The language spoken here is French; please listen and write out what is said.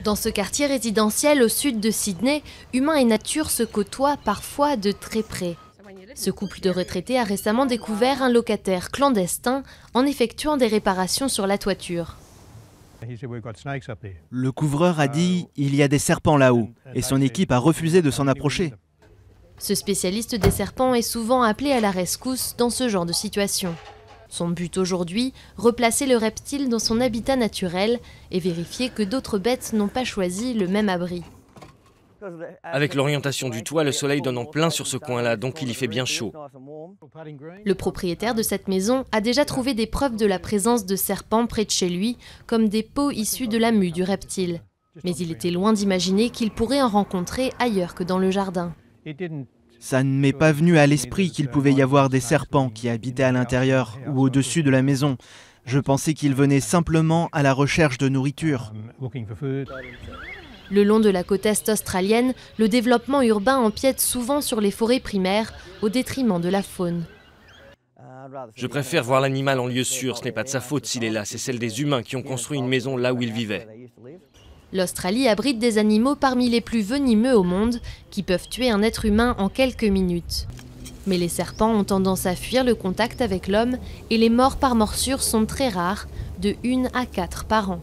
Dans ce quartier résidentiel au sud de Sydney, humains et nature se côtoient parfois de très près. Ce couple de retraités a récemment découvert un locataire clandestin en effectuant des réparations sur la toiture. Le couvreur a dit « il y a des serpents là-haut » et son équipe a refusé de s'en approcher. Ce spécialiste des serpents est souvent appelé à la rescousse dans ce genre de situation. Son but aujourd'hui, replacer le reptile dans son habitat naturel et vérifier que d'autres bêtes n'ont pas choisi le même abri. Avec l'orientation du toit, le soleil donne en plein sur ce coin-là, donc il y fait bien chaud. Le propriétaire de cette maison a déjà trouvé des preuves de la présence de serpents près de chez lui, comme des peaux issues de la mue du reptile. Mais il était loin d'imaginer qu'il pourrait en rencontrer ailleurs que dans le jardin. Ça ne m'est pas venu à l'esprit qu'il pouvait y avoir des serpents qui habitaient à l'intérieur ou au-dessus de la maison. Je pensais qu'ils venaient simplement à la recherche de nourriture. Le long de la côte est australienne, le développement urbain empiète souvent sur les forêts primaires au détriment de la faune. Je préfère voir l'animal en lieu sûr, ce n'est pas de sa faute s'il est là, c'est celle des humains qui ont construit une maison là où il vivait. L'Australie abrite des animaux parmi les plus venimeux au monde, qui peuvent tuer un être humain en quelques minutes. Mais les serpents ont tendance à fuir le contact avec l'homme et les morts par morsure sont très rares, de 1 à 4 par an.